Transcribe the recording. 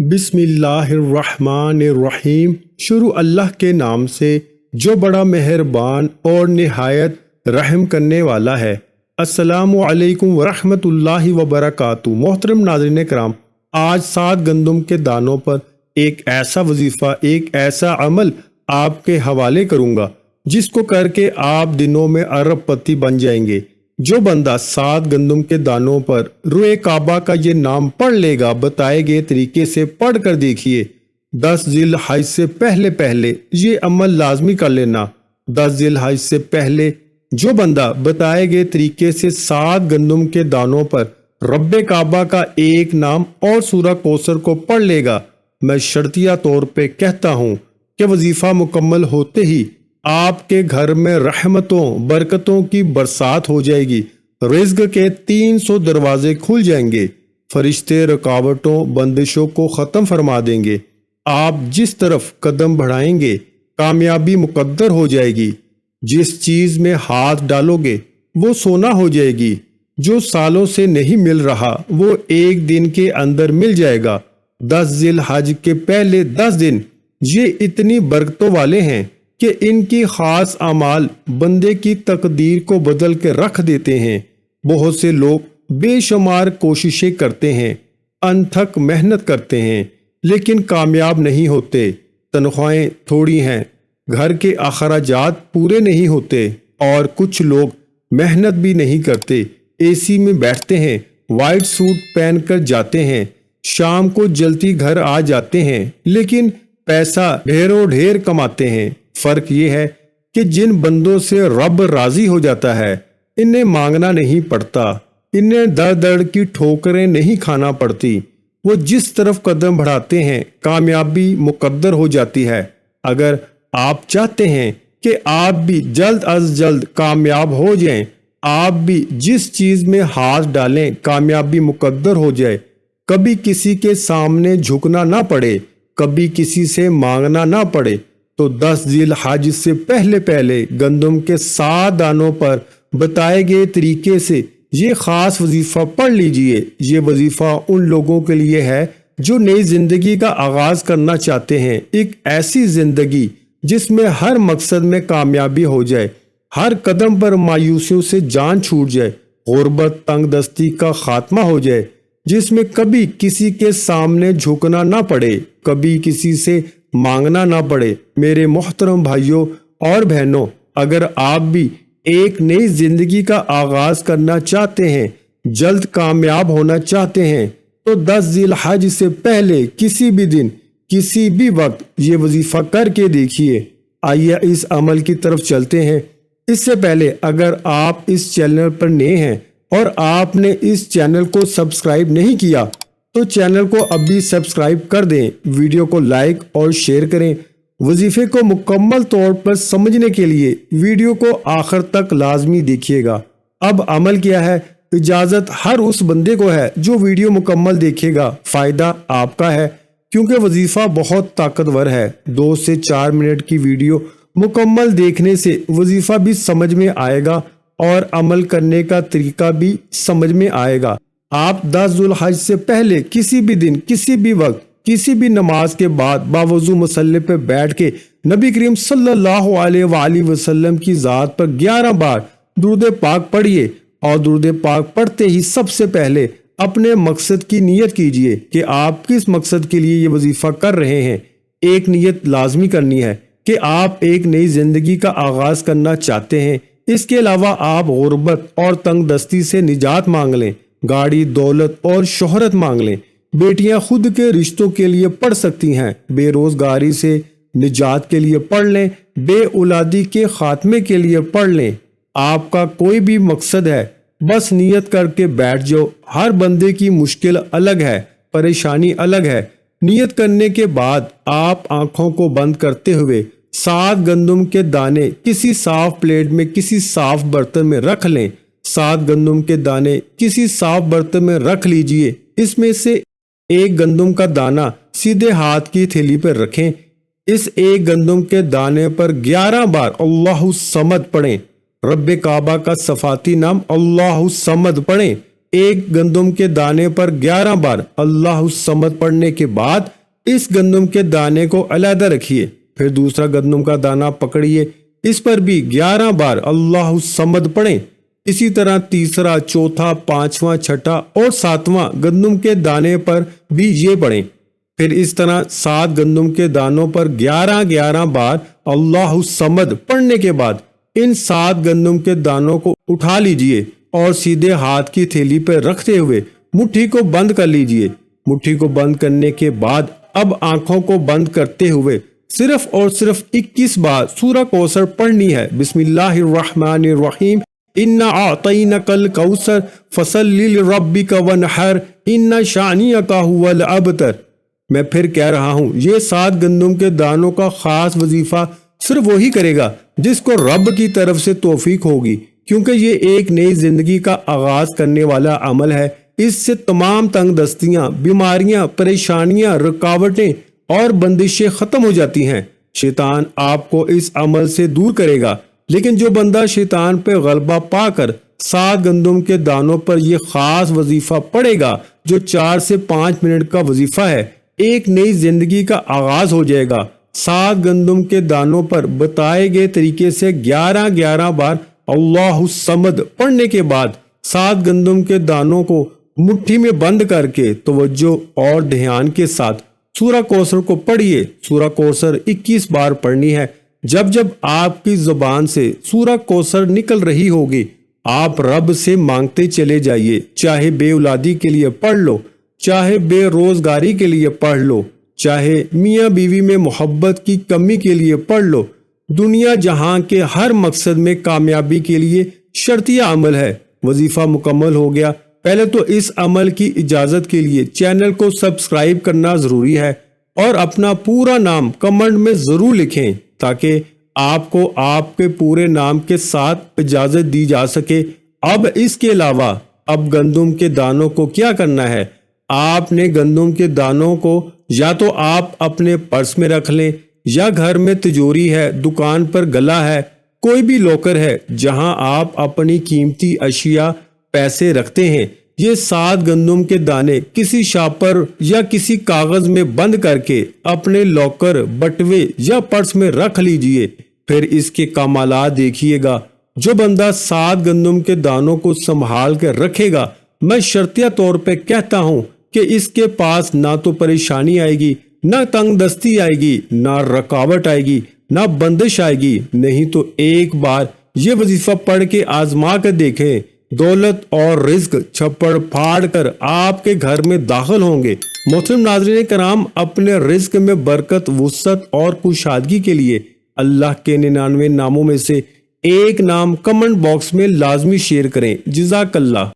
بسم اللہ الرحمن الرحیم۔ شروع اللہ کے نام سے جو بڑا مہربان اور نہایت رحم کرنے والا ہے۔ السلام علیکم ورحمۃ اللہ وبرکاتہ۔ محترم ناظرین کرام، آج 7 گندم کے دانوں پر ایک ایسا وظیفہ، ایک ایسا عمل آپ کے حوالے کروں گا جس کو کر کے آپ دنوں میں ارب پتی بن جائیں گے۔ جو بندہ 7 گندم کے دانوں پر روئے کعبہ کا یہ نام پڑھ لے گا، بتائے گئے طریقے سے پڑھ کر دیکھیے۔ 10 ذی الحج سے پہلے یہ عمل لازمی کر لینا۔ 10 ذی الحج سے پہلے جو بندہ بتائے گئے طریقے سے 7 گندم کے دانوں پر رب کعبہ کا ایک نام اور سورہ کوثر کو پڑھ لے گا، میں شرطیہ طور پہ کہتا ہوں کہ وظیفہ مکمل ہوتے ہی آپ کے گھر میں رحمتوں برکتوں کی برسات ہو جائے گی۔ رزق کے 300 دروازے کھل جائیں گے، فرشتے رکاوٹوں بندشوں کو ختم فرما دیں گے۔ آپ جس طرف قدم بڑھائیں گے کامیابی مقدر ہو جائے گی۔ جس چیز میں ہاتھ ڈالو گے وہ سونا ہو جائے گی۔ جو سالوں سے نہیں مل رہا وہ ایک دن کے اندر مل جائے گا۔ 10 ذی الحج کے پہلے 10 دن یہ اتنی برکتوں والے ہیں کہ ان کی خاص اعمال بندے کی تقدیر کو بدل کے رکھ دیتے ہیں۔ بہت سے لوگ بے شمار کوششیں کرتے ہیں، انتھک محنت کرتے ہیں، لیکن کامیاب نہیں ہوتے۔ تنخواہیں تھوڑی ہیں، گھر کے اخراجات پورے نہیں ہوتے، اور کچھ لوگ محنت بھی نہیں کرتے، اے سی میں بیٹھتے ہیں، وائٹ سوٹ پہن کر جاتے ہیں، شام کو جلدی گھر آ جاتے ہیں، لیکن پیسہ ڈھیروں ڈھیر کماتے ہیں۔ فرق یہ ہے کہ جن بندوں سے رب راضی ہو جاتا ہے انہیں مانگنا نہیں پڑتا، انہیں در در کی ٹھوکریں نہیں کھانا پڑتی۔ وہ جس طرف قدم بڑھاتے ہیں کامیابی مقدر ہو جاتی ہے۔ اگر آپ چاہتے ہیں کہ آپ بھی جلد از جلد کامیاب ہو جائیں، آپ بھی جس چیز میں ہاتھ ڈالیں کامیابی مقدر ہو جائے، کبھی کسی کے سامنے جھکنا نہ پڑے، کبھی کسی سے مانگنا نہ پڑے، تو 10 ذی الحج سے پہلے گندم کے 7 دانوں پر بتائے گئے طریقے سے یہ خاص وظیفہ پڑھ لیجئے۔ یہ وظیفہ ان لوگوں کے لیے ہے جو نئی زندگی کا آغاز کرنا چاہتے ہیں، ایک ایسی زندگی جس میں ہر مقصد میں کامیابی ہو جائے، ہر قدم پر مایوسیوں سے جان چھوٹ جائے، غربت تنگ دستی کا خاتمہ ہو جائے، جس میں کبھی کسی کے سامنے جھکنا نہ پڑے، کبھی کسی سے مانگنا نہ پڑے۔ میرے محترم بھائیوں اور بہنوں، اگر آپ بھی ایک نئی زندگی کا آغاز کرنا چاہتے ہیں، جلد کامیاب ہونا چاہتے ہیں، تو 10 ذی الحج سے پہلے کسی بھی دن کسی بھی وقت یہ وظیفہ کر کے دیکھیے۔ آئیے اس عمل کی طرف چلتے ہیں۔ اس سے پہلے اگر آپ اس چینل پر نئے ہیں اور آپ نے اس چینل کو سبسکرائب نہیں کیا تو چینل کو ابھی سبسکرائب کر دیں، ویڈیو کو لائک اور شیئر کریں۔ وظیفے کو مکمل طور پر سمجھنے کے لیے ویڈیو کو آخر تک لازمی دیکھیے گا۔ اب عمل کیا ہے؟ اجازت ہر اس بندے کو ہے جو ویڈیو مکمل دیکھے گا، فائدہ آپ کا ہے، کیونکہ وظیفہ بہت طاقتور ہے۔ 2 سے 4 منٹ کی ویڈیو مکمل دیکھنے سے وظیفہ بھی سمجھ میں آئے گا اور عمل کرنے کا طریقہ بھی سمجھ میں آئے گا۔ آپ 10 ذی الحج سے پہلے کسی بھی دن کسی بھی وقت کسی بھی نماز کے بعد باوضو مصلی پہ بیٹھ کے نبی کریم صلی اللہ علیہ وآلہ وسلم کی ذات پر 11 بار درود پاک پڑھیے، اور درود پاک پڑھتے ہی سب سے پہلے اپنے مقصد کی نیت کیجئے کہ آپ کس مقصد کے لیے یہ وظیفہ کر رہے ہیں۔ ایک نیت لازمی کرنی ہے کہ آپ ایک نئی زندگی کا آغاز کرنا چاہتے ہیں۔ اس کے علاوہ آپ غربت اور تنگ دستی سے نجات مانگ لیں، گاڑی دولت اور شہرت مانگ لیں، بیٹیاں خود کے رشتوں کے لیے پڑھ سکتی ہیں، بے روزگاری سے نجات کے لیے پڑھ لیں، بے اولادی کے خاتمے کے لیے پڑھ لیں۔ آپ کا کوئی بھی مقصد ہے، بس نیت کر کے بیٹھ جاؤ۔ ہر بندے کی مشکل الگ ہے، پریشانی الگ ہے۔ نیت کرنے کے بعد آپ آنکھوں کو بند کرتے ہوئے 7 گندم کے دانے کسی صاف پلیٹ میں کسی صاف برتن میں رکھ لیں۔ 7 گندم کے دانے کسی صاف برتن میں رکھ لیجئے۔ اس میں سے ایک گندم کا دانہ سیدھے ہاتھ کی تھیلی پر رکھیں۔ اس ایک گندم کے دانے پر 11 بار اللہ الصمد پڑھیں۔ رب کعبہ کا صفاتی نام اللہ الصمد پڑھیں۔ ایک گندم کے دانے پر 11 بار اللہ الصمد پڑھنے کے بعد اس گندم کے دانے کو علیحدہ رکھیے، پھر دوسرا گندم کا دانہ پکڑیے، اس پر بھی 11 بار اللہ الصمد پڑھیں۔ اسی طرح تیسرا، چوتھا، پانچواں، چھٹا اور ساتواں گندم کے دانے پر بھی یہ پڑھیں۔ پھر اس طرح 7 گندم کے دانوں پر 11 بار اللہ الصمد پڑھنے کے بعد ان 7 گندم کے دانوں کو اٹھا لیجئے اور سیدھے ہاتھ کی تھیلی پہ رکھتے ہوئے مٹھی کو بند کر لیجئے۔ مٹھی کو بند کرنے کے بعد اب آنکھوں کو بند کرتے ہوئے صرف اور صرف 21 بار سورہ کوثر پڑھنی ہے۔ بسم اللہ الرحمن الرحیم، اِنَّا أَعْطَيْنَكَ الْكَوْثَرَ فَصَلِّ لِرَبِّكَ وَانْحَرْ إِنَّ شَانِئَكَ هُوَ الْأَبْتَرُ۔ میں پھر کہہ رہا ہوں، یہ 7 گندم کے دانوں کا خاص وظیفہ صرف وہی کرے گا جس کو رب کی طرف سے توفیق ہوگی، کیونکہ یہ ایک نئی زندگی کا آغاز کرنے والا عمل ہے۔ اس سے تمام تنگ دستیاں، بیماریاں، پریشانیاں، رکاوٹیں اور بندشیں ختم ہو جاتی ہیں۔ شیطان آپ کو اس عمل سے دور کرے گا، لیکن جو بندہ شیطان پہ غلبہ پا کر 7 گندم کے دانوں پر یہ خاص وظیفہ پڑھے گا جو 4 سے 5 منٹ کا وظیفہ ہے، ایک نئی زندگی کا آغاز ہو جائے گا۔ 7 گندم کے دانوں پر بتائے گئے طریقے سے 11 بار اللہ الصمد پڑھنے کے بعد 7 گندم کے دانوں کو مٹھی میں بند کر کے توجہ اور دھیان کے ساتھ سورہ کوثر کو پڑھیے۔ سورہ کوثر 21 بار پڑھنی ہے۔ جب جب آپ کی زبان سے سورہ کوثر نکل رہی ہوگی، آپ رب سے مانگتے چلے جائیے، چاہے بے اولادی کے لیے پڑھ لو، چاہے بے روزگاری کے لیے پڑھ لو، چاہے میاں بیوی میں محبت کی کمی کے لیے پڑھ لو، دنیا جہاں کے ہر مقصد میں کامیابی کے لیے شرطیہ عمل ہے۔ وظیفہ مکمل ہو گیا۔ پہلے تو اس عمل کی اجازت کے لیے چینل کو سبسکرائب کرنا ضروری ہے اور اپنا پورا نام کمنٹ میں ضرور لکھیں تاکہ آپ کو آپ کے پورے نام کے ساتھ اجازت دی جا سکے۔ اب اس کے علاوہ اب گندم کے دانوں کو کیا کرنا ہے؟ آپ نے گندم کے دانوں کو یا تو آپ اپنے پرس میں رکھ لیں، یا گھر میں تجوری ہے، دکان پر گلا ہے، کوئی بھی لوکر ہے جہاں آپ اپنی قیمتی اشیاء پیسے رکھتے ہیں۔ یہ 7 گندم کے دانے کسی شاپر یا کسی کاغذ میں بند کر کے اپنے لاکر، بٹوے یا پرس میں رکھ لیجئے۔ پھر اس کے کمالات دیکھیے گا۔ جو بندہ 7 گندم کے دانوں کو سنبھال کے رکھے گا، میں شرطیہ طور پہ کہتا ہوں کہ اس کے پاس نہ تو پریشانی آئے گی، نہ تنگ دستی آئے گی، نہ رکاوٹ آئے گی، نہ بندش آئے گی۔ نہیں تو ایک بار یہ وظیفہ پڑھ کے آزما کر دیکھیں، دولت اور رزق چھپڑ پھاڑ کر آپ کے گھر میں داخل ہوں گے۔ محترم ناظرین کرام، اپنے رزق میں برکت، وسعت اور کشادگی کے لیے اللہ کے 99 ناموں میں سے ایک نام کمنٹ باکس میں لازمی شیئر کریں۔ جزاک اللہ۔